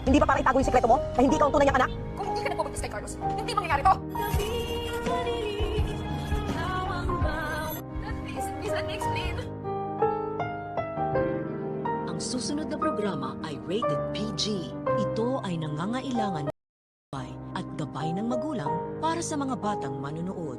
Hindi ba para itago yung sikreto mo na hindi ka ang tunay niyang anak? Kung hindi ka nagpabuntis kay Carlos, hindi mangyayari to! Dad, please let me explain. Ang susunod na programa ay rated PG. Ito ay nangangailangan ng gabay at gabay ng magulang para sa mga batang manonood.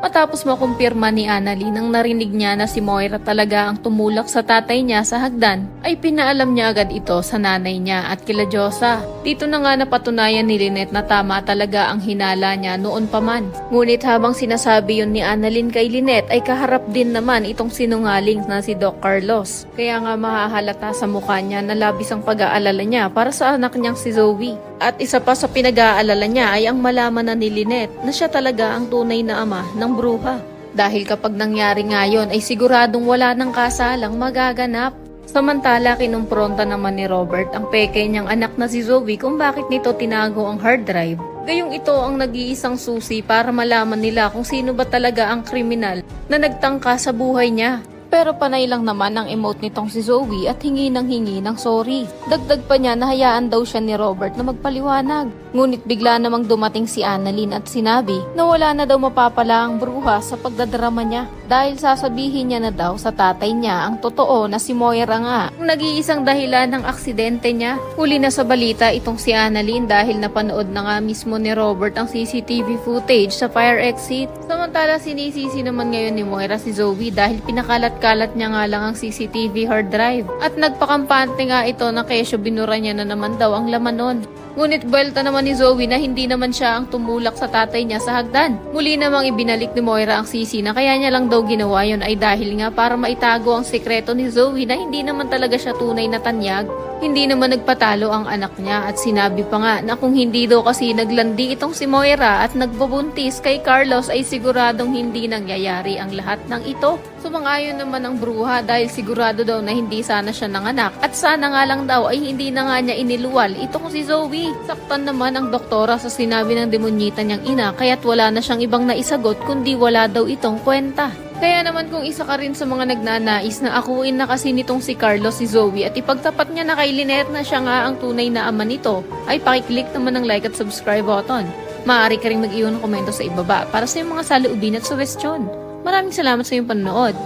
Matapos makumpirma ni Annalyn nang narinig niya na si Moira talaga ang tumulak sa tatay niya sa hagdan, ay pinaalam niya agad ito sa nanay niya at kila Diyosa. Dito na nga napatunayan ni Lynette na tama talaga ang hinala niya noon pa man. Ngunit habang sinasabi yun ni Annalyn kay Lynette ay kaharap din naman itong sinungaling na si Doc Carlos. Kaya nga mahahalata sa mukha niya na labis ang pag-aalala niya para sa anak niyang si Zoe. At isa pa sa pinag-aalala niya ay ang malaman na ni Lynette na siya talaga ang tunay na ama ng bruha. Dahil kapag nangyari ngayon ay siguradong wala ng kasalang magaganap. Samantala kinumpronta naman ni Robert ang peke niyang anak na si Zoe kung bakit nito tinago ang hard drive. Gayong ito ang nag-iisang susi para malaman nila kung sino ba talaga ang kriminal na nagtangka sa buhay niya. Pero panay lang naman ang emote nitong si Zoe at hingi ng sorry. Dagdag pa niya na hayaan daw siya ni Robert na magpaliwanag. Ngunit bigla namang dumating si Annalyn at sinabi na wala na daw mapapala ang bruha sa pagdadrama niya dahil sasabihin niya na daw sa tatay niya ang totoo na si Moira nga ang nag-iisang dahilan ng aksidente niya. Huli na sa balita itong si Annalyn dahil napanood na nga mismo ni Robert ang CCTV footage sa fire exit. Samantala sinisisi naman ngayon ni Moira si Zoe dahil pinakalat-kalat niya nga lang ang CCTV hard drive. At nagpakampante nga ito na kesyo binura niya na naman daw ang laman nun. Ngunit buwelta naman ni Zoe na hindi naman siya ang tumulak sa tatay niya sa hagdan. Muli namang ibinalik ni Moira ang sisi na kaya niya lang daw ginawa yon ay dahil nga para maitago ang sekreto ni Zoe na hindi naman talaga siya tunay na tanyag. Hindi naman nagpatalo ang anak niya at sinabi pa nga na kung hindi daw kasi naglandi itong si Moira at nagbubuntis kay Carlos ay siguradong hindi nangyayari ang lahat ng ito. Sumang-ayon naman ang bruha dahil sigurado daw na hindi sana siya nanganak at sana nga lang daw ay hindi na nga niya iniluwal itong si Zoe. Saktan naman ang doktora sa sinabi ng demonyita niyang ina kaya't wala na siyang ibang naisagot kundi wala daw itong kwenta. Kaya naman kung isa ka rin sa mga nagnanais na akuin na kasi nitong si Carlos si Zoe at ipagtapat niya na kay Lynette na siya nga ang tunay na ama nito, ay pakiclick naman ng like at subscribe button. Maaari ka rin mag-iwan ng komento sa ibaba para sa iyong mga saloobin at suwestyon. Maraming salamat sa iyong panonood.